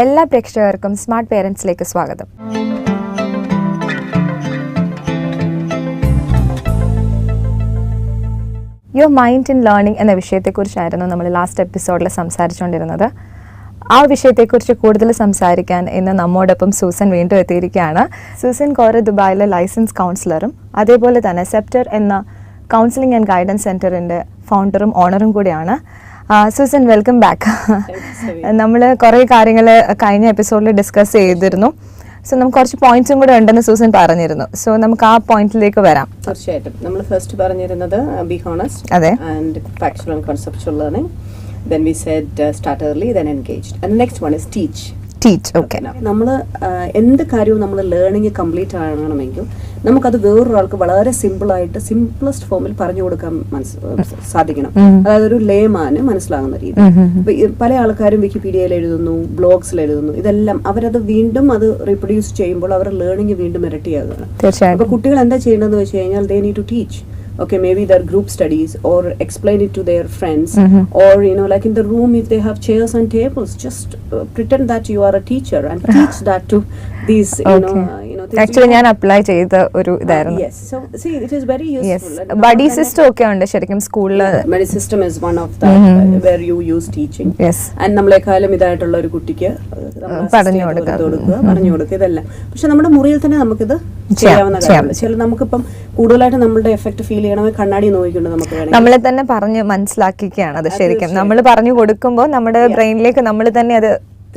എല്ലാ പ്രേക്ഷകർക്കും സ്മാർട്ട് പേരൻസിലേക്ക് സ്വാഗതം. യുവർ മൈൻഡ് ഇൻ ലേണിംഗ് എന്ന വിഷയത്തെക്കുറിച്ചായിരുന്നു നമ്മൾ ലാസ്റ്റ് എപ്പിസോഡിൽ സംസാരിച്ചുകൊണ്ടിരുന്നത്. ആ വിഷയത്തെക്കുറിച്ച് കൂടുതൽ സംസാരിക്കാൻ ഇന്ന് നമ്മോടൊപ്പം സൂസൻ വീണ്ടും എത്തിയിരിക്കുകയാണ്. സൂസൻ കോറെ ദുബായിലെ ലൈസൻസ് കൗൺസിലറും അതേപോലെ തന്നെ സെപ്റ്റർ എന്ന കൗൺസിലിംഗ് ആൻഡ് ഗൈഡൻസ് സെൻറ്ററിൻ്റെ ഫൗണ്ടറും ഓണറും കൂടിയാണ്. Susan, welcome back. നമ്മൾ കുറേ കാര്യങ്ങൾ കഴിഞ്ഞ എപ്പിസോഡിൽ ഡിസ്കസ് ചെയ്തിരുന്നു. സോ നമുക്ക് കുറച്ച് പോയിന്റ്സും കൂടെ ഉണ്ടെന്ന് സൂസൻ പറഞ്ഞിരുന്നു. സോ നമുക്ക് ആ പോയിന്റിലേക്ക് വരാം. തീർച്ചയായിട്ടും. നമ്മൾ ഫസ്റ്റ് പറഞ്ഞിരുന്നത് ബി ഹോണസ്റ്റ്, അതെ, and factual and conceptual learning. Then we said start early, then engaged. And the next one is teach. Okay. നമ്മൾ എന്ത് കാര്യവും നമ്മൾ ലേണിംഗ് കംപ്ലീറ്റ് ആകണമെങ്കിൽ നമുക്കത് വേറൊരാൾക്ക് വളരെ സിമ്പിളായിട്ട് സിംപ്ലസ്റ്റ് ഫോമിൽ പറഞ്ഞു കൊടുക്കാൻ സാധിക്കണം. അതായത് ഒരു ലേമാന് മനസ്സിലാകുന്ന രീതി. പല ആൾക്കാരും വിക്കിപീഡിയയിൽ എഴുതുന്നു, ബ്ലോഗ്സിൽ എഴുതുന്നു. ഇതെല്ലാം അവരത് വീണ്ടും അത് റീപ്രൊഡ്യൂസ് ചെയ്യുമ്പോൾ അവരുടെ ലേണിംഗ് വീണ്ടും ഇരട്ടിയാകുകയാണ്. അപ്പൊ കുട്ടികൾ എന്താ ചെയ്യേണ്ടതെന്ന് വെച്ച് കഴിഞ്ഞാൽ they need to teach. Okay, maybe their group studies, or explain it to their friends, or like in the room if they have chairs and tables, just pretend that you are a teacher and teach that to these actually ഞാൻ apply ചെയ്ത ഒരു ഇതായിരുന്നു. Yes, so see, it is very useful. Yes, buddy system ഒക്കെ ഉണ്ട് ശരിക്കും സ്കൂളിൽ. Buddy system is one of that where you use teaching. Yes, and നമ്മളെക്കാളും ഇതായിട്ടുള്ള ഒരു കുട്ടിക്ക് പറഞ്ഞു കൊടുക്കുക ഇതെല്ലാം. പക്ഷെ നമ്മുടെ മുറിയിൽ തന്നെ നമുക്കിത് ചെയ്യാവുന്ന കാര്യമാണ്. ചില നമുക്കിപ്പം കൂടുതലായിട്ട് നമ്മളുടെ എഫക്ട് ഫീൽ ചെയ്യണമെങ്കിൽ കണ്ണാടി നോക്കിക്കൊണ്ട് നമുക്ക് നമ്മളെ തന്നെ പറഞ്ഞ് മനസ്സിലാക്കിക്കുകയാണ്. അത് ശരിക്കും നമ്മൾ പറഞ്ഞു കൊടുക്കുമ്പോൾ നമ്മുടെ ബ്രെയിനിലേക്ക് നമ്മൾ തന്നെ അത്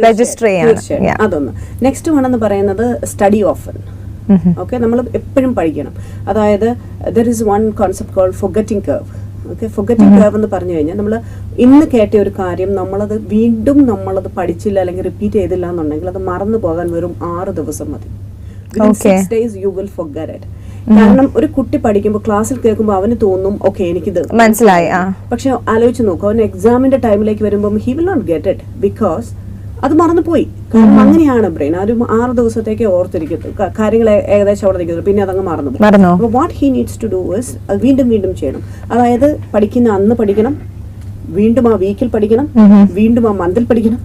രജിസ്റ്റർ ചെയ്യണം. അതൊന്ന്. നെക്സ്റ്റ് വണെന്ന് പറയുന്നത് സ്റ്റഡി ഓഫൻ. ഓക്കെ, നമ്മൾ എപ്പോഴും പഠിക്കണം. അതായത് there is one concept called forgetting curve. Okay, forgetting curve എന്ന് പറഞ്ഞു കഴിഞ്ഞാൽ നമ്മൾ ഇന്ന് കേട്ട ഒരു കാര്യം നമ്മളത് വീണ്ടും നമ്മളത് പഠിച്ചില്ല അല്ലെങ്കിൽ റിപ്പീറ്റ് ചെയ്തില്ല എന്നുണ്ടെങ്കിൽ അത് മറന്നു പോകാൻ വെറും 6 ദിവസം മതി. 6 days you will forget it. കാരണം ഒരു കുട്ടി പഠിക്കുമ്പോൾ ക്ലാസ്സിൽ കേൾക്കുമ്പോൾ അവന് തോന്നും ഓക്കെ എനിക്കിത് മനസ്സിലായി. പക്ഷെ ആലോചിച്ച് നോക്കും, അവന് എക്സാമിന്റെ ടൈമിലേക്ക് വരുമ്പോൾ he will not get it because അത് മറന്നുപോയി. കാരണം അങ്ങനെയാണ് ബ്രെയിൻ. ഒരു 6 ദിവസത്തേക്ക് ഓർത്തിരിക്കത്തു കാര്യങ്ങൾ ഏകദേശം അവിടെ നിൽക്കുന്നു, പിന്നെ അതങ്ങ് മറന്നു. അപ്പോൾ what he needs to do is അത് വീണ്ടും വീണ്ടും ചെയ്യണം. അതായത് പഠിക്കുന്ന അന്ന് പഠിക്കണം, വീണ്ടും ആ വീക്കിൽ പഠിക്കണം, വീണ്ടും ആ മന്തിൽ പഠിക്കണം,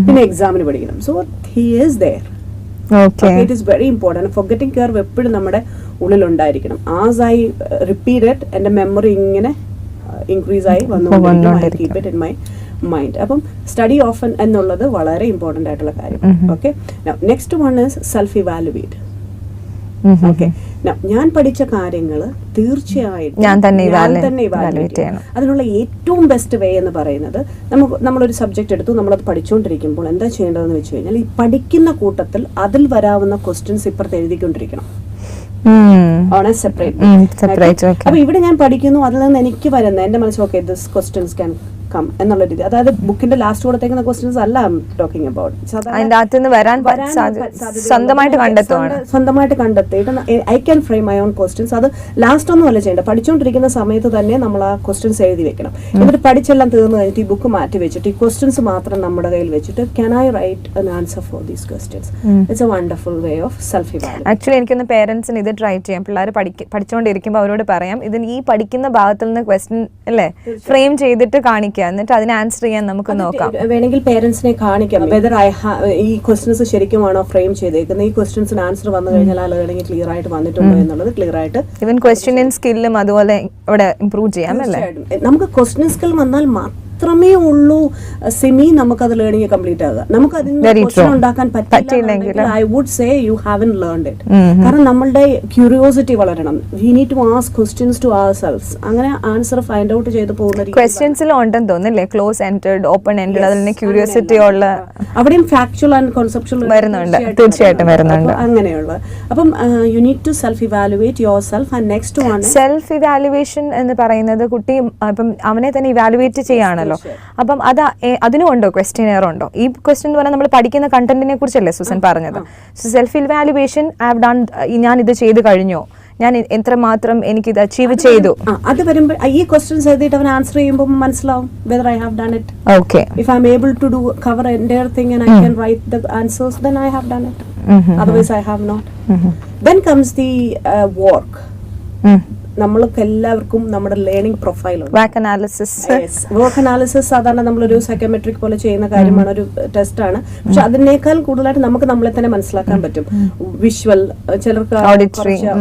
പിന്നെ എക്സാമിന് പഠിക്കണം. So he is there. It is very important. Forgetting curve എപ്പോഴും നമ്മുടെ ഉള്ളിലുണ്ടായിരിക്കണം. ആസ് ഐ റിപ്പീറ്റ് ഇറ്റ് എൻ്റെ മെമ്മറി ഇങ്ങനെ ഇൻക്രീസ് ആയി വന്നുകൊണ്ടിരിക്കും. Keep it in my mind. അപ്പം സ്റ്റഡി ഓഫൻ എന്നുള്ളത് വളരെ ഇമ്പോർട്ടൻ്റ് ആയിട്ടുള്ള കാര്യം. Okay, next one is self evaluate. Okay, ഞാൻ പഠിച്ച കാര്യങ്ങൾ തീർച്ചയായിട്ടും ഞാൻ തന്നെ ഇവാലുവേറ്റ് ചെയ്യണം. അതിനുള്ള ഏറ്റവും ബെസ്റ്റ് വേ എന്ന് പറയുന്നത് നമ്മളൊരു സബ്ജക്ട് എടുത്തു, നമ്മളത് പഠിച്ചുകൊണ്ടിരിക്കുമ്പോൾ എന്താ ചെയ്യേണ്ടതെന്ന് വെച്ച് കഴിഞ്ഞാൽ ഈ പഠിക്കുന്ന കൂട്ടത്തിൽ അതിൽ വരാവുന്ന ക്വസ്റ്റ്യൻസ് ഇപ്പുറത്ത് എഴുതിക്കൊണ്ടിരിക്കണം. സെപ്പറേറ്റ്. അപ്പൊ ഇവിടെ ഞാൻ പഠിക്കുന്നു, അതിൽ നിന്ന് എനിക്ക് വരുന്ന എന്റെ മനസ്സിൽ okay this questions can come എന്നുള്ള രീതി. അതായത് ബുക്കിന്റെ ലാസ്റ്റ് കൊടുത്തേക്കുന്ന ക്വസ്റ്റ്യൻസ് അല്ല ടോക്കിംഗ് അബൌട്ട്. സ്വന്തമായിട്ട് കണ്ടെത്തിയിട്ട് I can frame my own questions. അത് ലാസ്റ്റ് ഒന്നും അല്ല ചെയ്യേണ്ടത്, പഠിച്ചുകൊണ്ടിരിക്കുന്ന സമയത്ത് തന്നെ നമ്മൾ ആ ക്വസ്റ്റ്യൻസ് എഴുതി വെക്കണം. എന്നിട്ട് പഠിച്ചെല്ലാം തീർന്നു കഴിഞ്ഞിട്ട് ഈ ബുക്ക് മാറ്റി വെച്ചിട്ട് ഈ ക്വസ്റ്റ്യൻസ് മാത്രം നമ്മുടെ കയ്യിൽ വെച്ചിട്ട് can I write an answer for these questions. It's a wonderful way of self evaluation. Actually എനിക്കൊന്ന് പേരൻസിന് ഇത് ട്രൈ ചെയ്യാം. പിള്ളേർ പഠിച്ചുകൊണ്ടിരിക്കുമ്പോൾ അവരോട് പറയാം, ഇതിന് ഈ പഠിക്കുന്ന ഭാഗത്തിൽ നിന്ന് ക്വസ്റ്റ്യൻ അല്ലേ ഫ്രെയിം ചെയ്തിട്ട് കാണിക്കുക, എന്നിട്ട് അതിന് ആൻസർ ചെയ്യാൻ നമുക്ക് നോക്കാം. വേണമെങ്കിൽ പേരൻസിനെ കാണിക്കാം വെദർ ഈ ക്വസ്റ്റ്യൻസ് ശരിക്കുമാണോ ഫ്രെയിം ചെയ്തേക്കുന്നത്, ഈ ക്വസ്റ്റ്യൻസിന് ആൻസർ വന്നു കഴിഞ്ഞാൽ ആ ലേണിംഗ് ക്ലിയർ ആയിട്ട് വന്നിട്ടുണ്ടോ എന്നുള്ളത് ക്ലിയർ ആയിട്ട്. ഈവൻ ക്വസ്റ്റ്യൻ സ്കില്ലും അതുപോലെ ഇവിടെ ഇംപ്രൂവ് ചെയ്യാം അല്ലേ. നമുക്ക് ക്വസ്റ്റ്യൻ സ്കിൽ വന്നാൽ മാത്രമേ ഉള്ളൂ സെമി നമുക്കത് ലേണിംഗ് കംപ്ലീറ്റ് ആകുക. നമുക്ക് അതിന് ക്വസ്റ്റ്യൻ ഉണ്ടാക്കാൻ പറ്റില്ലെങ്കിൽ I would say you haven't learned it. കാരണം നമ്മളുടെ ക്യൂരിയോസിറ്റി വളരണം. We need to ask questions to ourselves. അങ്ങനെ ആൻസർ ഫൈൻഡ് ഔട്ട് ചെയ്ത് പോകുന്ന ക്വസ്റ്റ്യൻസിൽ ഉണ്ടെന്ന് തോന്നുന്നില്ലേ, ക്ലോസ് എൻഡഡ്, ഓപ്പൺ എൻഡഡ്, അതിന് ക്യൂരിയോസിറ്റി ഉള്ള അവിടെയും ഫാക്ച്വൽ ആൻഡ് കോൺസെപ്ച്വൽ വരുന്നുണ്ട്. തീർച്ചയായിട്ടും വരുന്നുണ്ട്. അങ്ങനെയുള്ള അപ്പം you need to self evaluate yourself. And next one self evaluation എന്ന് പറയുന്നത് കുട്ടി ഇപ്പം അവനെ തന്നെ ഇവാലുവേറ്റ് ചെയ്യാണല്ലോ. അപ്പം അതിനും ഉണ്ടോ ക്വസ്റ്റ്യനെയർ ഉണ്ടോ? ഈ ക്വസ്റ്റ്യൻ എന്ന് പറഞ്ഞാൽ നമ്മൾ പഠിക്കുന്ന കണ്ടന്റിനെ കുറിച്ചല്ലേ സൂസൻ പറഞ്ഞത്. സെൽഫ് ഇവാലുവേഷൻ ഞാൻ ഇത് ചെയ്ത് കഴിഞ്ഞോ, ഞാൻ എത്രമാത്രം എനിക്കിത് അച്ചീവ് ചെയ്തു, അത് വരുമ്പോൾ ഈ ക്വസ്റ്റ്യൻസ് എഴുതിയിട്ട് അവൻ ആൻസർ ചെയ്യുമ്പോൾ മനസ്സിലാവും whether I have done it. Okay, if I'm able to cover entire thing and I can write the answers, then I have done it. Otherwise I have not. Then comes the work. നമ്മൾക്ക് എല്ലാവർക്കും നമ്മുടെ learning പ്രൊഫൈലുണ്ട്. Work analysis സാധാരണ നമ്മളൊരു psychometric പോലെ ചെയ്യുന്ന കാര്യമാണ്, ഒരു test ആണ്. പക്ഷെ അതിനേക്കാൾ കൂടുതലായിട്ട് നമുക്ക് നമ്മളെ തന്നെ മനസ്സിലാക്കാൻ പറ്റും. വിഷ്വൽ, ചിലർക്ക്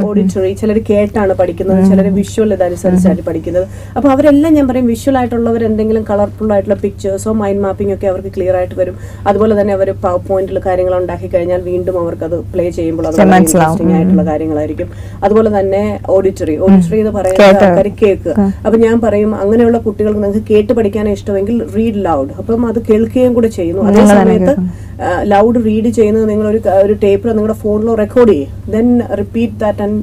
ഓഡിറ്ററി, ചിലർ കേട്ടാണ് പഠിക്കുന്നത്, ചിലർ വിഷ്വൽ ഇതനുസരിച്ചായിട്ട് പഠിക്കുന്നത്. അപ്പൊ അവരെല്ലാം ഞാൻ പറയും വിഷ്വൽ ആയിട്ടുള്ളവർ എന്തെങ്കിലും കളർഫുൾ ആയിട്ടുള്ള പിക്ചേഴ്സോ മൈൻഡ് മാപ്പിംഗ് ഒക്കെ അവർക്ക് ക്ലിയർ ആയിട്ട് വരും. അതുപോലെ തന്നെ അവർ പവർ പോയിന്റിൽ കാര്യങ്ങൾ ഉണ്ടാക്കി കഴിഞ്ഞാൽ വീണ്ടും അവർക്ക് അത് പ്ലേ ചെയ്യുമ്പോൾ അത് ഇൻട്രസ്റ്റിംഗ് ആയിട്ടുള്ള കാര്യങ്ങളായിരിക്കും. അതുപോലെ തന്നെ ഓഡിറ്ററി എന്ന് പറയുന്നത് ആൾക്കാർ കേൾക്കുക. അപ്പൊ ഞാൻ പറയും അങ്ങനെയുള്ള കുട്ടികൾക്ക് നിങ്ങൾക്ക് കേട്ട് പഠിക്കാനേ ഇഷ്ടമെങ്കിൽ റീഡ് ലൗഡ്. അപ്പം അത് കേൾക്കുകയും കൂടെ ചെയ്യുന്നു. അതേ സമയത്ത് ലൗഡ് റീഡ് ചെയ്യുന്നത് നിങ്ങൾ ഒരു ടേപ്പിൽ നിങ്ങളുടെ ഫോണിലോ റെക്കോർഡ് ചെയ്യും. Then repeat that and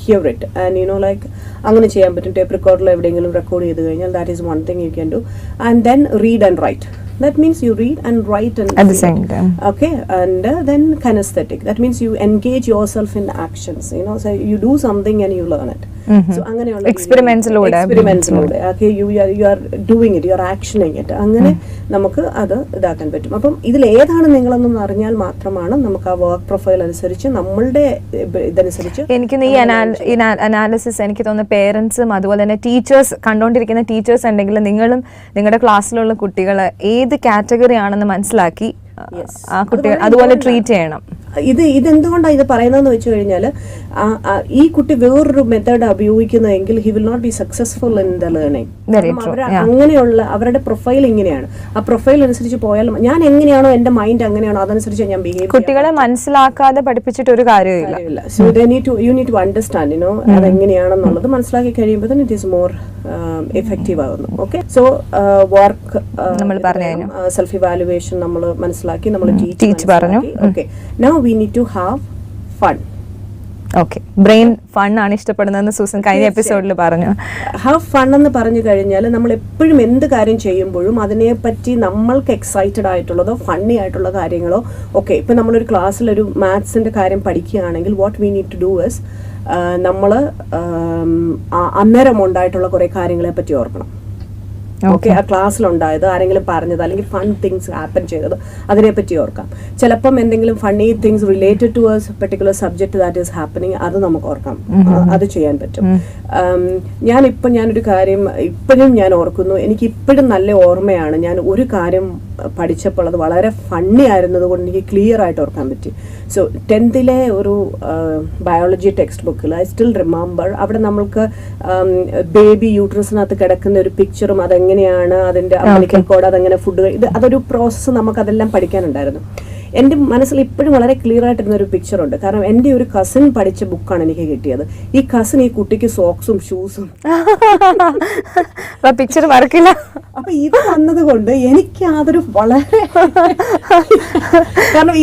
hear it and like അങ്ങനെ ചെയ്യാൻ പറ്റും. ടേപ്പ് റെക്കോർഡിൽ എവിടെയെങ്കിലും റെക്കോർഡ് ചെയ്ത് കഴിഞ്ഞാൽ that is one thing you can do. And then read and write. That means you read and write and at the same time. Okay, and then kinesthetic. That means you engage yourself in actions. So you do something and you learn it. So അങ്ങനെയുള്ള experiments lode. Okay, you are doing it, you are actioning it. അങ്ങനെ നമുക്ക് അത് ഇതാക്കാൻ പറ്റും. അപ്പം ഇതിൽ ഏതാണ് നിങ്ങളെന്ന് അറിഞ്ഞാൽ മാത്രമാണ് നമുക്ക് ആ വർക്ക് പ്രൊഫൈൽ അനുസരിച്ച് നമ്മളുടെ ഇതനുസരിച്ച്. എനിക്ക് ഈ അനാലിസിസ് എനിക്ക് തോന്നുന്നു പേരൻസും അതുപോലെ തന്നെ ടീച്ചേഴ്സ് കണ്ടുകൊണ്ടിരിക്കുന്ന ടീച്ചേഴ്സ് ഉണ്ടെങ്കിൽ നിങ്ങളും നിങ്ങളുടെ ക്ലാസ്സിലുള്ള കുട്ടികൾ ഏത് കാറ്റഗറി ആണെന്ന് മനസ്സിലാക്കി ആ കുട്ടികൾ അതുപോലെ ട്രീറ്റ് ചെയ്യണം. ഇതെന്തുകൊണ്ടാണ് ഇത് പറയുന്നതെന്ന് വെച്ച് കഴിഞ്ഞാൽ ഈ കുട്ടി വേറൊരു മെത്തേഡ് ഉപയോഗിക്കുന്നതെങ്കിൽ he will not be successful in the learning. അങ്ങനെയുള്ള അവരുടെ പ്രൊഫൈൽ ഇങ്ങനെയാണ്. ആ പ്രൊഫൈൽ അനുസരിച്ച് പോയാൽ ഞാൻ എങ്ങനെയാണോ എന്റെ മൈൻഡ് അങ്ങനെയാണോ അതനുസരിച്ച് ഞാൻ ബിഹേവ്. കുട്ടികളെ മനസ്സിലാക്കാതെ പഠിപ്പിച്ചിട്ട് ഒരു കാര്യമില്ല. So you need to understand അതെങ്ങനെയാണെന്നുള്ളത് മനസ്സിലാക്കി കഴിയുമ്പോൾ ഇറ്റ് ഈസ് മോർ എഫക്റ്റീവ് ആകുന്നു. ഓക്കെ, സോ വർക്ക് നമ്മൾ പറഞ്ഞു, സെൽഫ് ഇവാലുവേഷൻ നമ്മൾ മനസ്സിലാക്കി, നമ്മൾ ടീച്ച് പറഞ്ഞു. Okay, now we need to have fun. Okay, brain fun ആണ് ഇഷ്ടപ്പെടുന്നതെന്ന് സൂസൻ കഴിഞ്ഞ എപ്പിസോഡിൽ പറഞ്ഞു. ഹാവ് ഫൺ എന്ന് പറഞ്ഞു കഴിഞ്ഞാൽ നമ്മൾ എപ്പോഴും എന്ത് കാര്യം ചെയ്യുമ്പോഴും അതിനെപ്പറ്റി നമ്മൾക്ക് എക്സൈറ്റഡ് ആയിട്ടുള്ളതോ ഫണ്ണി ആയിട്ടുള്ള കാര്യങ്ങളോ. ഓക്കെ, ഇപ്പൊ നമ്മളൊരു ക്ലാസ്സിൽ ഒരു മാത്സിന്റെ കാര്യം പഠിക്കുകയാണെങ്കിൽ what we need to do is നമ്മൾ അന്നേരം ഉണ്ടായിട്ടുള്ള കുറെ കാര്യങ്ങളെ പറ്റി ഓർക്കണം. ഓക്കെ, ആ ക്ലാസ്സിലുണ്ടായത്, ആരെങ്കിലും പറഞ്ഞത്, അല്ലെങ്കിൽ ഫൺ തിങ്സ് ഹാപ്പൻ ചെയ്തത്, അതിനെപ്പറ്റി ഓർക്കാം. ചിലപ്പം എന്തെങ്കിലും funny things related to a particular subject that is happening, അത് നമുക്ക് ഓർക്കാം. അത് ചെയ്യാൻ പറ്റും. ഞാനൊരു കാര്യം ഇപ്പോഴും ഞാൻ ഓർക്കുന്നു. എനിക്ക് ഇപ്പോഴും നല്ല ഓർമ്മയാണ്. ഞാൻ ഒരു കാര്യം പഠിച്ചപ്പോൾ അത് വളരെ ഫണ്ണി ആയിരുന്നത് കൊണ്ട് എനിക്ക് ക്ലിയർ ആയിട്ട് ഓർക്കാൻ പറ്റി. സോ 10th ഒരു ബയോളജി ടെക്സ്റ്റ് ബുക്കിൽ ഐ സ്റ്റിൽ റിമെമ്പർ, അവിടെ നമ്മൾക്ക് ബേബി യൂട്രസിനകത്ത് കിടക്കുന്ന ഒരു പിക്ചറും അതെങ്ങനെയാണ് അതിന്റെ അമലിക്കൽ കോഡ്, അതെങ്ങനെ ഫുഡ്, അതൊരു പ്രോസസ്സ് നമുക്ക് അതെല്ലാം പഠിക്കാനുണ്ടായിരുന്നു. എൻ്റെ മനസ്സിൽ ഇപ്പോഴും വളരെ ക്ലിയർ ആയിട്ടിരുന്ന ഒരു പിക്ചർ ഉണ്ട്. കാരണം എൻ്റെ ഒരു കസിൻ പഠിച്ച ബുക്കാണ് എനിക്ക് കിട്ടിയത്. ഈ കസിൻ ഈ കുട്ടിക്ക് സോക്സും ഷൂസും പിക്ചർ മറക്കില്ല. അപ്പൊ ഇത് വന്നത് കൊണ്ട് എനിക്ക് അതൊരു വളരെ കാരണം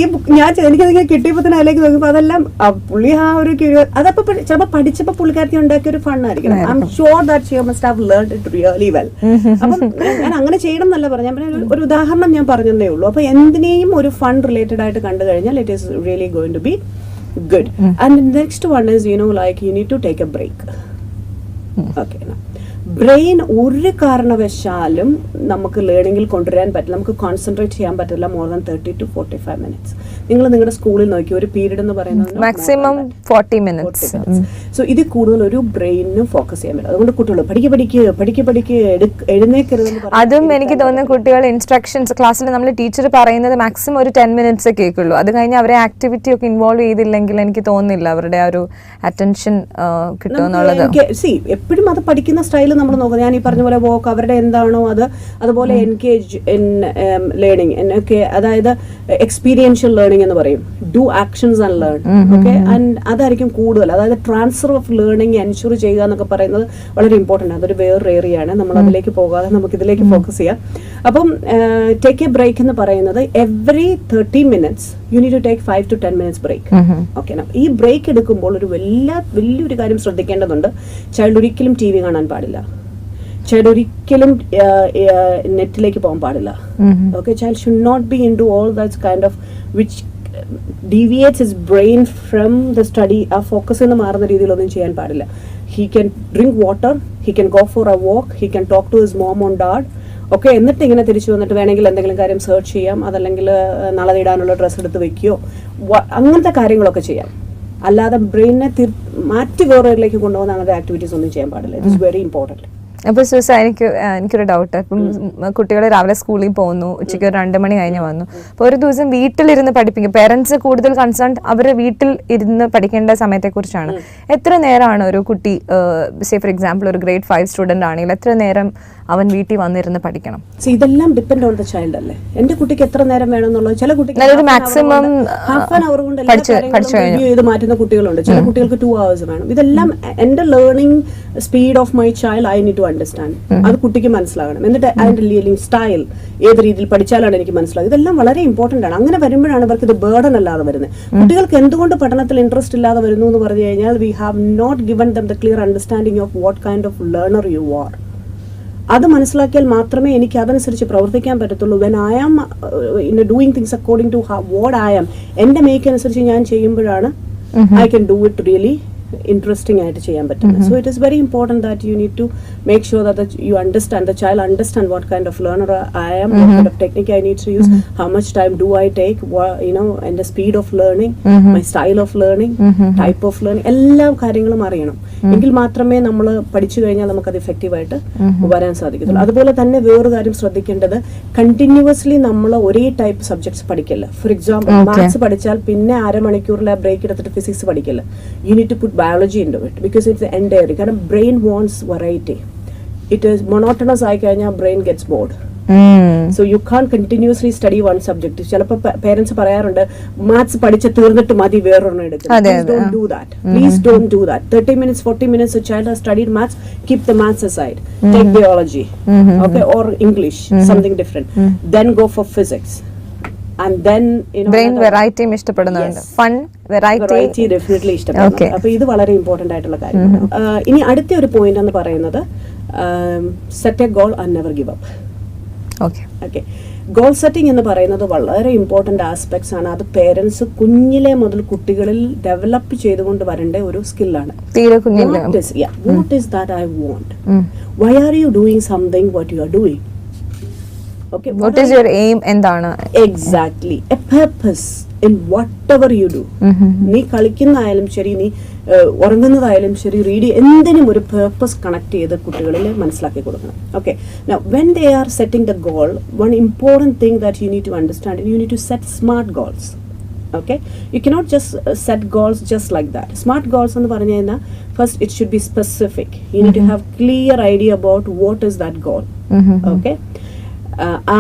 എനിക്കതിങ്ങനെ കിട്ടിയപ്പോ തന്നെ അതിലേക്ക് നോക്കുമ്പോ അതെല്ലാം പുള്ളി ആ ഒരു അതപ്പോ ചിലപ്പോ പഠിച്ചപ്പോ പുള്ളിക്കാരത്തി ഉണ്ടാക്കിയ ഒരു ഫണ്ണായിരിക്കും. I am sure that she must have learned it really well. അപ്പം ഞാൻ അങ്ങനെ ചെയ്യണം എന്നല്ല പറഞ്ഞ, ഒരു ഉദാഹരണം ഞാൻ പറഞ്ഞതേ ഉള്ളൂ. അപ്പൊ എന്തിനേയും ഒരു ഫൺ റിലേറ്റഡ് ആയിട്ട് കണ്ടു കഴിഞ്ഞാൽ it is really going to be good. And the next one is, like you need to take a break. Okay, now brain ഒരു കാരണവശാലും നമുക്ക് ലേണിംഗിൽ കൊണ്ടുവരാൻ പറ്റില്ല, നമുക്ക് കോൺസെൻട്രേറ്റ് ചെയ്യാൻ പറ്റില്ല more than 30 to 45 minutes. നിങ്ങൾ നിങ്ങളുടെ സ്കൂളിൽ നോക്കി ഒരു പീരീഡ് എന്ന് പറയുന്നത് മാക്സിമം 40 minutes. സോ ഇത് കൂടുതൽ ഒരു ബ്രെയിനിന് ഫോക്കസ് ചെയ്യാൻ പറ്റും. അതുകൊണ്ട് കുട്ടികൾ പഠിക്ക് എഴുന്നേക്കരുത്. അതും എനിക്ക് തോന്നുന്ന കുട്ടികൾ ഇൻസ്ട്രക്ഷൻസ് ക്ലാസ്സിൽ നമ്മൾ ടീച്ചർ പറയുന്നത് മാക്സിമം ഒരു 10 minutes കേൾക്കുള്ളൂ. അത് കഴിഞ്ഞ് അവരെ ആക്ടിവിറ്റി ഒക്കെ ഇൻവോൾവ് ചെയ്തില്ലെങ്കിൽ എനിക്ക് തോന്നുന്നില്ല അവരുടെ ആ ഒരു അറ്റൻഷൻ കിട്ടുമെന്നുള്ളത്. എപ്പോഴും അത് പഠിക്കുന്ന സ്റ്റൈൽ നമ്മൾ നോക്കുക. ഞാൻ ഈ പറഞ്ഞ പോലെ വോക്ക് അവരുടെ എന്താണോ അതുപോലെ എൻഗേജ് ഇൻ ലേണിംഗ് ഒക്കെ, അതായത് എക്സ്പീരിയൻഷ്യൽ ലേണിംഗ് എന്ന് പറയും. Do actions and learn. Okay, and അതായിരിക്കും കൂടുതൽ. അതായത് ട്രാൻസ്ഫർ ഓഫ് ലേണിംഗ് എൻഷുർ ചെയ്യുക എന്നൊക്കെ പറയുന്നത് വളരെ ഇമ്പോർട്ടൻ്റ്. അതൊരു വേറൊരു ഏരിയയാണ്. നമ്മൾ അതിലേക്ക് പോകാതെ നമുക്ക് ഇതിലേക്ക് ഫോക്കസ് ചെയ്യാം. അപ്പം ടേക്ക് എ ബ്രേക്ക് എന്ന് പറയുന്നത് every 30 minutes you need to take 5 to 10 minutes break. Okay, ഈ ബ്രേക്ക് എടുക്കുമ്പോൾ ഒരു വലിയൊരു കാര്യം ശ്രദ്ധിക്കേണ്ടതുണ്ട്. ചൈൽഡ് ഒരിക്കലും TV കാണാൻ പാടില്ല. ചൈൽഡ് ഒരിക്കലും നെറ്റിലേക്ക് പോകാൻ പാടില്ല. Okay, child should not be into all that kind of which deviates his brain from the study. ആ ഫോക്കസ് നിന്ന് മാറുന്ന രീതിയിലൊന്നും ചെയ്യാൻ പാടില്ല. He can drink water, he can go for a walk, he can talk to his mom on dad. Okay, എന്നിട്ട് ഇങ്ങനെ തിരിച്ചു വന്നിട്ട് വേണമെങ്കിൽ എന്തെങ്കിലും കാര്യം സെർച്ച് ചെയ്യാം, അതല്ലെങ്കിൽ നാളെ ഇടാനുള്ള ഡ്രസ്സ് എടുത്ത് വെക്കുകയോ അങ്ങനത്തെ കാര്യങ്ങളൊക്കെ ചെയ്യാം. അല്ലാതെ ബ്രെയിനിനെ മാറ്റി വേറെയിലേക്ക് കൊണ്ടുപോകുന്ന അങ്ങനത്തെ ആക്ടിവിറ്റീസ് ഒന്നും ചെയ്യാൻ പാടില്ല. It is very important. അപ്പോൾ സൂസ, എനിക്കൊരു ഡൗട്ട്. ഇപ്പം കുട്ടികൾ രാവിലെ സ്കൂളിൽ പോകുന്നു, ഉച്ചയ്ക്ക് ഒരു 2 മണി കഴിഞ്ഞ് വന്നു. അപ്പോൾ ഒരു ദിവസം വീട്ടിലിരുന്ന് പഠിപ്പിക്കും. പേരൻസ് കൂടുതൽ കൺസേൺ അവർ വീട്ടിൽ ഇരുന്ന് പഠിക്കേണ്ട സമയത്തെക്കുറിച്ചാണ്. എത്ര നേരമാണ് ഒരു കുട്ടി, സേ ഫോർ എക്സാമ്പിൾ ഒരു ഗ്രേഡ് 5 സ്റ്റുഡൻ്റ് ആണെങ്കിൽ എത്ര നേരം അവൻ വീട്ടിൽ വന്നിരുന്ന് പഠിക്കണം? ഇതെല്ലാം ഡിപ്പെൻഡ് ഓൺ ദ ചൈൽഡ് അല്ലേ. എന്റെ കുട്ടിക്ക് എത്ര നേരം വേണമെന്നുള്ളത്, ചില കുട്ടിക്ക് മാക്സിമം ഹാഫ് ആൻ അവർ കൊണ്ട് റിവ്യൂ ചെയ്ത് മാറ്റുന്ന കുട്ടികളുണ്ട്. ചില കുട്ടികൾക്ക് 2 hours വേണം. ഇതെല്ലാം എന്റെ learning speed of my child I need to understand. അത് കുട്ടിക്ക് മനസ്സിലാകണം. എന്നിട്ട് അതിന്റെ ലേണിംഗ് സ്റ്റൈൽ ഏത് രീതിയിൽ പഠിച്ചാലാണ് എനിക്ക് മനസ്സിലാകും. ഇതെല്ലാം വളരെ ഇമ്പോർട്ടന്റ് ആണ്. അങ്ങനെ വരുമ്പോഴാണ് അവർക്ക് ഇത് ബേർഡൻ അല്ലാതെ വരുന്നത്. കുട്ടികൾക്ക് എന്തുകൊണ്ട് പഠനത്തിൽ ഇൻട്രസ്റ്റ് ഇല്ലാതെ വരുന്നു എന്ന് പറഞ്ഞു കഴിഞ്ഞാൽ we have not given them the clear understanding of what kind of learner you are. അത് മനസ്സിലാക്കിയാൽ മാത്രമേ എനിക്ക് അതനുസരിച്ച് പ്രവർത്തിക്കാൻ പറ്റത്തുള്ളൂ. When I am doing things according to what I am, എന്റെ മേക്ക് അനുസരിച്ച് ഞാൻ ചെയ്യുമ്പോഴാണ് I can do it really interesting ആയിട്ട് ചെയ്യാൻ പറ്റുന്നത്. So it is very important that you need to make sure that you understand, the child understand what kind of learner I am, what kind of technique I need to use, how much time do I take, and the speed of learning, my style of learning, type of learning, എല്ലാ കാര്യങ്ങളും അറിയണം. എങ്കിൽ മാത്രമേ നമ്മൾ പഠിച്ചു കഴിഞ്ഞാൽ നമുക്കത് effective ആയിട്ട് വരാൻ സാധിക്കത്തുള്ളൂ. അതുപോലെ തന്നെ വേറൊരു കാര്യം ശ്രദ്ധിക്കേണ്ടത്, കണ്ടിന്യൂസ്ലി നമ്മൾ ഒരേ ടൈപ്പ് സബ്ജക്ട്സ് പഠിക്കില്ല. ഫോർ എക്സാമ്പിൾ മാത്സ് പഠിച്ചാൽ പിന്നെ അരമണിക്കൂറിൽ ബ്രേക്ക് എടുത്തിട്ട് ഫിസിക്സ് പഠിക്കില്ല. You need to put biology into it because it's the entire, കാരണം brain wants variety. It is monotonous ആയി കഴിഞ്ഞാൽ brain gets bored. So you can't continuously study one subject. ചിലപ്പോൾ parents പറയാറുണ്ട് മാത്സ് പഠിച്ച് തീർന്നിട്ട് മതി വേറൊരെണ്ണം എടുക്കും. Please don't do that. Please don't do that. 30 minutes, 40 minutes a child has studied maths, keep the maths aside. Take biology, okay, or English, something different. Then go for physics. And then brain variety ഇഷ്ടപ്പെടുന്നുണ്ട്. Fun variety definitely ഇഷ്ടപ്പെടുന്നു. അപ്പൊ ഇത് വളരെ important ആയിട്ടുള്ള കാര്യമാണ്. ഇനി അടുത്ത ഒരു പോയിന്റ് എന്ന് പറയുന്നത് set A goal and never give up. Okay, goal setting എന്ന് പറയുന്നത് വളരെ ഇമ്പോർട്ടന്റ് ആസ്പെക്ട്സ് ആണ്. അത് പേരൻസ് കുഞ്ഞിലെ മുതൽ കുട്ടികളിൽ ഡെവലപ്പ് ചെയ്തുകൊണ്ട് വരേണ്ട ഒരു സ്കില്ലാണ്. What is that I want? Why are you doing something what you are doing? Okay, what is your aim? എന്താണ് exactly a purpose in whatever you do. നീ കളിക്കുന്നതായാലും ശരി, നീ ഉറങ്ങുന്നതായാലും ശരി, റീഡ് എന്തിനും ഒരു പേർപ്പസ് കണക്ട് ചെയ്ത് കുട്ടികളിൽ മനസ്സിലാക്കി കൊടുക്കണം. Okay, now when they are setting the goal, one important thing that you need to understand, you need to set smart goals. Okay, you cannot just set goals just like that. Smart goals എന്ന് പറഞ്ഞു കഴിഞ്ഞാൽ first it should be specific. You need to have clear idea about what is that goal. Okay,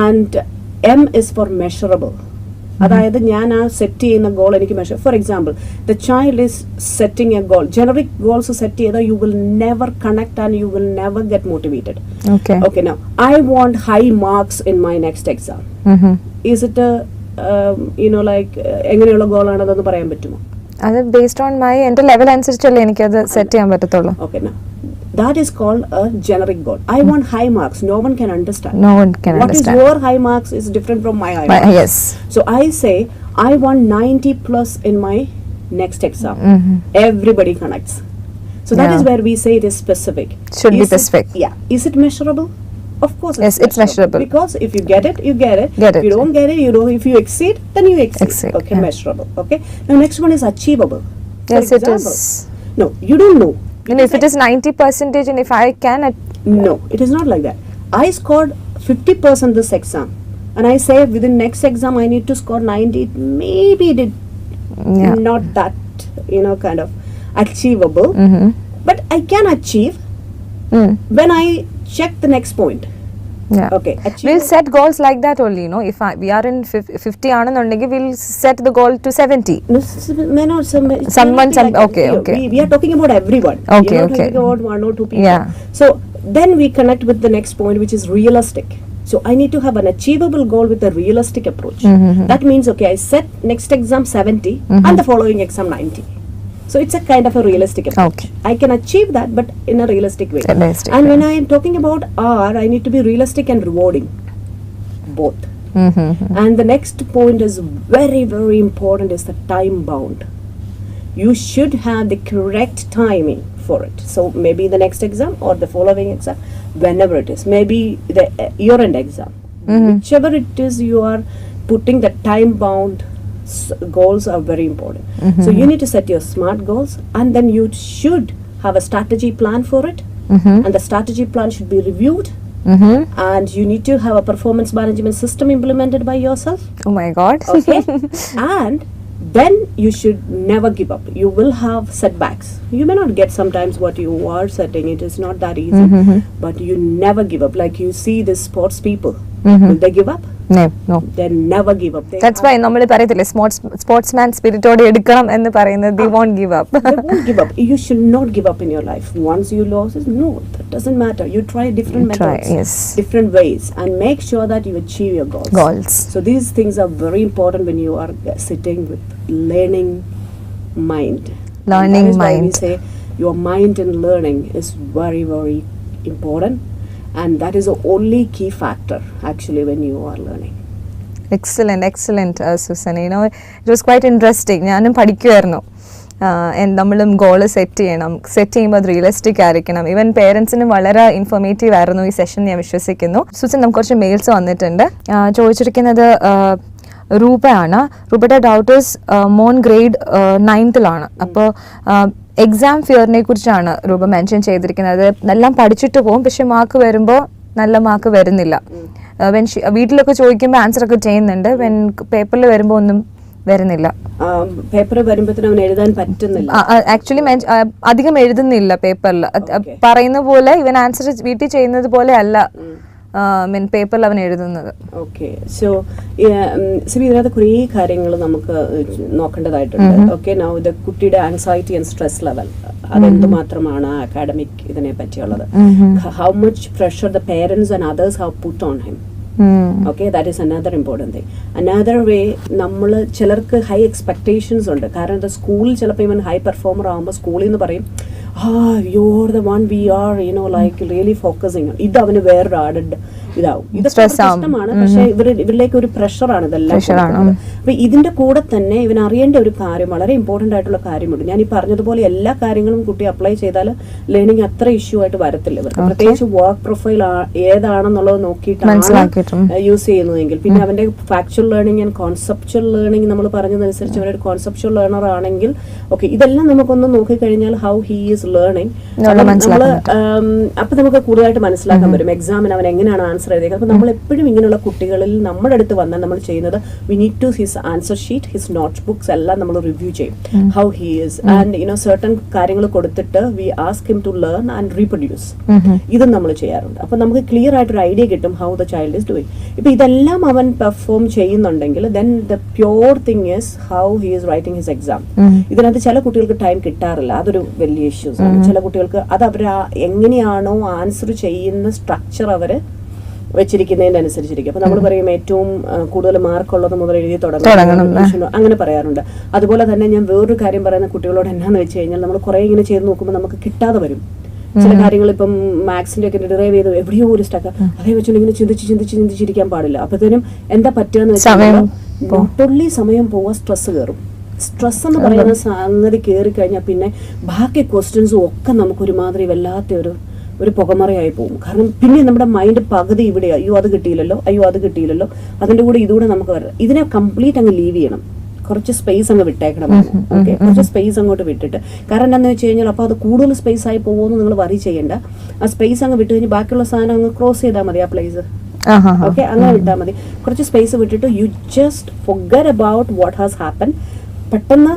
and M is for measurable. അതായത് ഞാൻ ആ set ചെയ്യുന്ന goal എനിക്ക് measure. For example, the child is setting a goal, generic goals set ചെയ്താൽ you will never connect and you will never get motivated. Okay, now I want high marks in my next exam. Is it like എങ്ങനെയുള്ള goal ആണതെന്ന് പറയാൻ പറ്റുമോ? അത് based on my എന്റെ level അനുസരിച്ചല്ലേ എനിക്കത് set ചെയ്യാൻ പറ്റത്തുള്ളൂ. Okay, that is called a generic goal. I want high marks. No one can understand. No one can understand. What is your high marks is different from my high marks. Yes. So I say I want 90 plus in my next exam. Everybody connects. So that is where we say it is specific. Should be specific. Is it measurable? Of course yes, it's measurable. Because if you get it, you get it. If you don't get it, you don't. If you exceed, then you exceed. Okay, measurable. Okay. Now next one is achievable. Yes, it is. No, you don't know. And if it is 90% and if I can... No, it is not like that. I scored 50% this exam. And I say within next exam I need to score 90. Maybe it is not that, kind of achievable. But I can achieve when I check the next point. Yeah. Okay. We'll set goals like that only, if we are in 50 aanannundengil we'll set the goal to 70. No, someone okay. We are talking about everyone. Okay, we are not talking about one or two people. Yeah. So then we connect with the next point, which is realistic. So I need to have an achievable goal with a realistic approach. That means, okay, I set next exam 70 and the following exam 90. So it's a kind of a realistic approach. Okay. I can achieve that, but in a realistic way. And when I am talking about R, I need to be realistic and rewarding. Both. And the next point is very, very important, is the time bound. You should have the correct timing for it. So maybe the next exam or the following exam, whenever it is. Maybe the year-end exam. Whichever it is, you are putting the time bound goals are very important. So you need to set your SMART goals, and then you should have a strategy plan for it, and the strategy plan should be reviewed, and you need to have a performance management system implemented by yourself. Oh my God. Okay. And then you should never give up. You will have setbacks. You may not get sometimes what you are setting. It is not that easy, but you never give up. Like you see the sports people, will they give up? No. They never give up. That's why നമ്മൾ പറയത്തില്ലേ sportsman സ്പിരിറ്റോടെ എടുക്കണം എന്ന് പറയുന്നത് they won't give up. They won't give up. You should not give up in your life. Once you lose it, no, that doesn't matter. You try different methods, yes. different ways, and make sure that you achieve your goals. So these things are very important when you are sitting with learning mind. Learning and that is mind. why we say your mind in learning is very, very important. And that is the only key factor actually when you are learning. Excellent, Susan. You know, it was quite interesting. ഞാനും പഠിക്കുമായിരുന്നു. നമ്മളും goal set ചെയ്യുമ്പോൾ അത് realistic ആയിരിക്കണം. Even പേരൻസിനും വളരെ informative ആയിരുന്നു ഈ session, ഞാൻ വിശ്വസിക്കുന്നു. സുസൻ, നമുക്ക് കുറച്ച് മെയിൽസ് വന്നിട്ടുണ്ട്. ചോദിച്ചിരിക്കുന്നത് രൂപയാണ്. രൂപയുടെ ഡൗട്ടേഴ്സ് മോൻ ഗ്രേഡ് 9th അപ്പോൾ എക്സാം ഫിയറിനെ കുറിച്ചാണ് രൂപ മെൻഷൻ ചെയ്തിരിക്കുന്നത്. എല്ലാം പഠിച്ചിട്ട് പോകും, പക്ഷെ മാർക്ക് വരുമ്പോൾ നല്ല മാർക്ക് വരുന്നില്ല. വീട്ടിലൊക്കെ ചോദിക്കുമ്പോൾ ആൻസർ ഒക്കെ ചെയ്യുന്നുണ്ട്, പേപ്പറിൽ വരുമ്പോൾ ഒന്നും വരുന്നില്ല. പേപ്പർ വരുമ്പോഴത്തേനും അവൻ എഴുതാൻ പറ്റുന്നില്ല. ആക്ച്വലി അധികം എഴുതുന്നില്ല പേപ്പറിൽ. പറയുന്ന പോലെ ഇവൻ ആൻസർ വീട്ടിൽ ചെയ്യുന്നത് പോലെ അല്ല പേപ്പറിൽ അവൻ എഴുതുന്നത്. ഓക്കെ. സോ ഇതിനകത്ത് കുറേ കാര്യങ്ങൾ നമുക്ക് നോക്കേണ്ടതായിട്ടുണ്ട്. ഓക്കെ, നൗ ഇത് കുട്ടിയുടെ ആൻസൈറ്റി ആൻഡ് സ്ട്രെസ് ലെവൽ അതെന്തുമാത്രമാണ് അക്കാഡമിക് ഇതിനെ പറ്റിയുള്ളത്. How much pressure the parents and others have put on him. Okay, that is another important thing. Another way, നമ്മൾ ചിലർക്ക് ഹൈ എക്സ്പെക്ടേഷൻസ് ഉണ്ട്. കാരണം സ്കൂളിൽ ചിലപ്പോൾ ഇവൻ ഹൈ പെർഫോമർ ആകുമ്പോൾ സ്കൂളിൽ നിന്ന് പറയും, you're the one we are, like really focusing on. ഇത് അവന് വേറൊരു ആഡഡ് ഇതാവും. ഇതൊക്കെ ഇഷ്ടമാണ്, പക്ഷെ ഇവരിലേക്ക് ഒരു പ്രഷറാണ് ഇതെല്ലാം. അപ്പൊ ഇതിന്റെ കൂടെ തന്നെ ഇവൻ അറിയേണ്ട ഒരു കാര്യം, വളരെ ഇമ്പോർട്ടന്റ് ആയിട്ടുള്ള കാര്യമുണ്ട്. ഞാൻ ഈ പറഞ്ഞതുപോലെ എല്ലാ കാര്യങ്ങളും കുട്ടി അപ്ലൈ ചെയ്താൽ ലേണിംഗ് അത്ര ഇഷ്യൂ ആയിട്ട് വരത്തില്ല ഇവർക്ക്. പ്രത്യേകിച്ച് വർക്ക് പ്രൊഫൈൽ ഏതാണെന്നുള്ളത് നോക്കിയിട്ടാണ് യൂസ് ചെയ്യുന്നതെങ്കിൽ. പിന്നെ അവന്റെ factual learning and conceptual learning നമ്മൾ പറഞ്ഞതനുസരിച്ച് അവനൊരു കോൺസെപ്ച്വൽ ലേണർ ആണെങ്കിൽ ഓക്കെ, ഇതെല്ലാം നമുക്കൊന്ന് നോക്കിക്കഴിഞ്ഞാൽ ഹൗ ഹി ഈസ് ലേണിംഗ് അപ്പൊ നമുക്ക് കൂടുതലായിട്ട് മനസ്സിലാക്കാൻ പറ്റും എക്സാമിന് അവൻ എങ്ങനെയാണ് ആൻസർ എഴുതിയത്. അപ്പൊ നമ്മൾ എപ്പോഴും ഇങ്ങനെയുള്ള കുട്ടികളിൽ നമ്മുടെ അടുത്ത് വന്നാൽ നമ്മൾ ചെയ്യുന്നത് we need to his answer sheet, his notebooks എല്ലാം നമ്മൾ റിവ്യൂ ചെയ്യും. How he is and certain കാര്യങ്ങൾ കൊടുത്തിട്ട് we ask him to learn and reproduce. ഇതും നമ്മൾ ചെയ്യാറുണ്ട്. അപ്പൊ നമുക്ക് ക്ലിയർ ആയിട്ടൊരു ഐഡിയ കിട്ടും how the child is doing. ഇപ്പൊ ഇതെല്ലാം അവൻ പെർഫോം ചെയ്യുന്നുണ്ടെങ്കിൽ then the pure thing is how he is writing his exam. ഇതിനകത്ത് ചില കുട്ടികൾക്ക് ടൈം കിട്ടാറില്ല, അതൊരു വലിയ ഇഷ്യൂസ് ആണ്. ചില കുട്ടികൾക്ക് അത് അവർ എങ്ങനെയാണോ ആൻസർ ചെയ്യുന്ന സ്ട്രക്ചർ അവര് വെച്ചിരിക്കുന്നതിന്റെ അനുസരിച്ചിരിക്കും. അപ്പൊ നമ്മൾ പറയും ഏറ്റവും കൂടുതൽ മാർക്കുള്ളത് മുതൽ എഴുതി തുടങ്ങണം അങ്ങനെ പറയാറുണ്ട്. അതുപോലെ തന്നെ ഞാൻ വേറൊരു കാര്യം പറയുന്ന കുട്ടികളോട് എന്നാന്ന് വെച്ച് കഴിഞ്ഞാൽ നമ്മൾ കുറെ ഇങ്ങനെ ചെയ്ത് നോക്കുമ്പോൾ നമുക്ക് കിട്ടാതെ വരും. ചില കാര്യങ്ങൾ ഇപ്പം മാത്സിന്റെ ഒക്കെ ഡിറൈവ് ചെയ്ത് എവിടെയോ ഒരു സ്റ്റക്ക് അതേ വെച്ചോണ്ട് ഇങ്ങനെ ചിന്തിച്ചിരിക്കാൻ പാടില്ല. അപ്പത്തേനും എന്താ പറ്റുകയെന്ന് വെച്ചാൽ നോട്ട് ഓൺലി സമയം പോവാ, സ്ട്രെസ് കയറും. സ്ട്രെസ് എന്ന് പറയുന്ന സംഗതി കയറി കഴിഞ്ഞാൽ പിന്നെ ബാക്കി ക്വസ്റ്റ്യൻസും ഒക്കെ നമുക്ക് ഒരുമാതിരി വല്ലാത്ത ഒരു പുകമറയായി പോകും. കാരണം പിന്നെ നമ്മുടെ മൈൻഡ് പകുതി ഇവിടെ അയ്യോ അത് കിട്ടിയില്ലല്ലോ അതിന്റെ കൂടെ ഇതുകൂടെ നമുക്ക് വരാം. ഇതിനെ കംപ്ലീറ്റ് അങ്ങ് ലീവ് ചെയ്യണം. കുറച്ച് സ്പേസ് അങ്ങ് വിട്ടേക്കണം. ഓക്കെ, കുറച്ച് സ്പേസ് അങ്ങോട്ട് വിട്ടിട്ട്, കാരണം എന്താണെന്ന് വെച്ച് കഴിഞ്ഞാൽ അപ്പോൾ അത് കൂടുതൽ സ്പേസ് ആയി പോകുമെന്ന് നിങ്ങൾ വറി ചെയ്യേണ്ട. ആ സ്പേസ് അങ്ങ് വിട്ട് കഴിഞ്ഞ് ബാക്കിയുള്ള സാധനം അങ്ങ് ക്രോസ് ചെയ്താൽ മതി ആ പ്ലേസ്. ഓക്കെ, അങ്ങനെ വിട്ടാൽ മതി. കുറച്ച് സ്പേസ് വിട്ടിട്ട് you just forget about what has happen. പെട്ടെന്ന്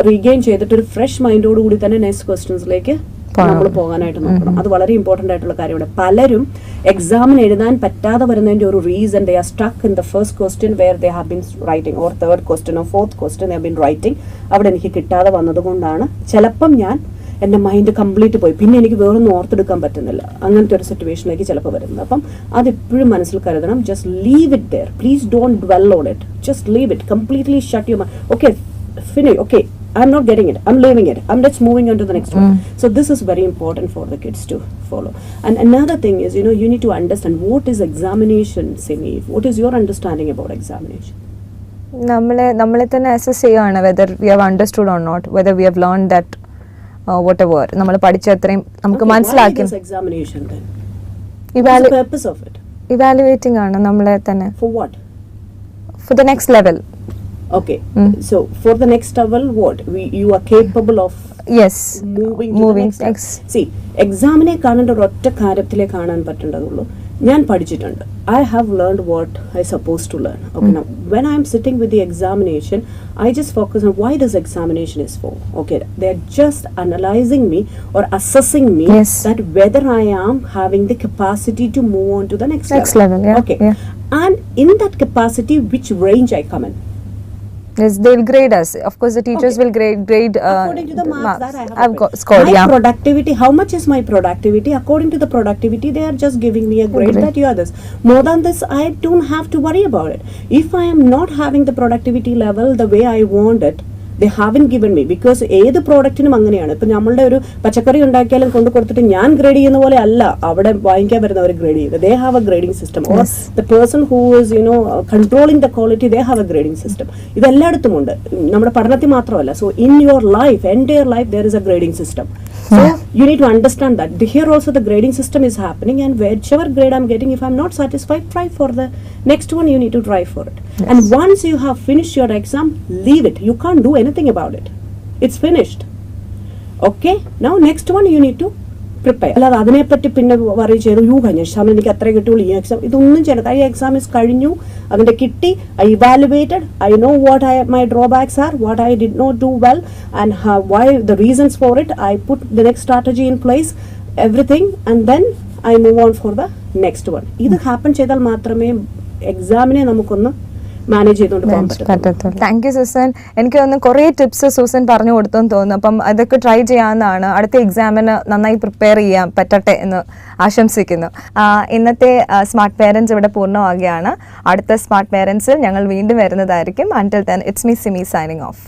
റീഗെയിൻ ചെയ്തിട്ട് ഒരു ഫ്രഷ് മൈൻഡോട് കൂടി തന്നെ നെക്സ്റ്റ് ക്വസ്റ്റ്യൻസിലേക്ക് നമ്മൾ പോകാനായിട്ട് നോക്കണം. അത് വളരെ ഇമ്പോർട്ടന്റ് ആയിട്ടുള്ള കാര്യമാണ്. പലരും എക്സാമിന് എഴുതാൻ പറ്റാതെ വരുന്നതിന്റെ ഒരു reason they are stuck in the first question where they have been writing, or third question or fourth question they have been writing. അവിടെ എനിക്ക് കിട്ടാതെ വന്നതുകൊണ്ടാണ് ചിലപ്പം എൻ്റെ മൈൻഡ് കംപ്ലീറ്റ് പോയി, പിന്നെ എനിക്ക് വേറൊന്നും ഓർത്തെടുക്കാൻ പറ്റുന്നില്ല, അങ്ങനത്തെ ഒരു സിറ്റുവേഷനിലേക്ക് ചിലപ്പോൾ വരുന്നത്. അപ്പം അതെപ്പോഴും മനസ്സിൽ കരുതണം. Just leave it there, please don't dwell on it, just leave it, completely shut your mind. Okay, finish. Okay, I'm not getting it, I'm leaving it, I'm just moving on to the next one. So this is very important for the kids to follow. And another thing is, you need to understand what is examination. Simi, what is your understanding about examination? നമ്മളെ തന്നെ assess ചെയ്യാണ് whether we have understood or not, whether we have learned that whatever നമ്മൾ പഠിച്ച അത്രയും നമുക്ക് മനസ്സിലാക്കി. Examination then, what is the purpose of it? Evaluating ആണ് നമ്മളെ തന്നെ. For what? For the next level. Okay. So for the next level, what you are capable of yes moving to moving the next level. See, എക്സാമിനെ കാണേണ്ട ഒരൊറ്റ കാര്യത്തിലേ കാണാൻ പറ്റേണ്ടതുള്ളൂ. ഞാൻ പഠിച്ചിട്ടുണ്ട്. I have learned what I supposed to learn. Okay, now when I am sitting with the examination, I just focus on why this examination is for. Okay, they are just analyzing me or assessing me Yes. that whether I am having the capacity to move on to the next level. Yeah. Okay, Yeah. and in that capacity, which range I come in. Yes, they'll grade us. Of course, the teachers Okay. will grade According to the marks that I have I've gotten. scored. My Yeah. productivity, how much is my productivity? According to the productivity, they are just giving me a grade that you are this. More than this, I don't have to worry about it. If I am not having the productivity level the way I want it, they haven't given me, because ഏത് പ്രോഡക്റ്റിനും അങ്ങനെയാണ്. ഇപ്പം നമ്മളുടെ ഒരു പച്ചക്കറി ഉണ്ടാക്കിയാലും കൊണ്ട് കൊടുത്തിട്ട് ഞാൻ ഗ്രേഡ് ചെയ്യുന്ന പോലെ അല്ല അവിടെ വാങ്ങിക്കാൻ വരുന്നവർ ഗ്രേഡ് ചെയ്യുന്നത്. They have a grading system. Or the person who is controlling the quality, they have a grading system. ഇതെല്ലായിടത്തും ഉണ്ട്, നമ്മുടെ പഠനത്തിൽ മാത്രമല്ല. So in your life, entire life, there is a grading system. So you need to understand that here also the grading system is happening, and whichever grade I'm getting, if I'm not satisfied, try for the next one. You need to try for it. Yes. And once you have finished your exam, leave it. You can't do anything about it. It's finished. Okay, now next one you need to prepare. അല്ലാതെ അതിനെപ്പറ്റി പിന്നെ worry ചെയ്തു കഴിഞ്ഞ എക്സാമിന് എനിക്ക് അത്രേ കിട്ടുള്ളൂ, ഈ എക്സാം ഇതൊന്നും ചെയ്യണ്ട. ഈ എക്സാം ഇസ് കഴിഞ്ഞു, അതിൻ്റെ കിട്ടി, I evaluated, I know what my drawbacks are, what I did not do well, and why the reasons for it. I put the next strategy in place, everything, and then I move on for the next one. ഇത് happen ചെയ്താൽ മാത്രമേ എക്സാമിനെ നമുക്കൊന്ന് manage ചെയ്തുകൊണ്ട് പോകാൻ പറ്റത്തുള്ളൂ. Thank you Susan. എനിക്ക് തോന്നുന്നു കുറേ ടിപ്സ് സൂസൻ പറഞ്ഞു കൊടുത്തെന്ന് തോന്നുന്നു. അപ്പം അതൊക്കെ ട്രൈ ചെയ്യാവുന്നതാണ്. അടുത്ത എക്സാമിന് നന്നായി പ്രിപ്പയർ ചെയ്യാൻ പറ്റട്ടെ എന്ന് ആശംസിക്കുന്നു. ഇന്നത്തെ സ്മാർട്ട് പേരൻസ് ഇവിടെ പൂർണ്ണമാകുകയാണ്. അടുത്ത സ്മാർട്ട് പേരൻസിൽ ഞങ്ങൾ വീണ്ടും വരുന്നതായിരിക്കും. Until then it's me Simi signing off.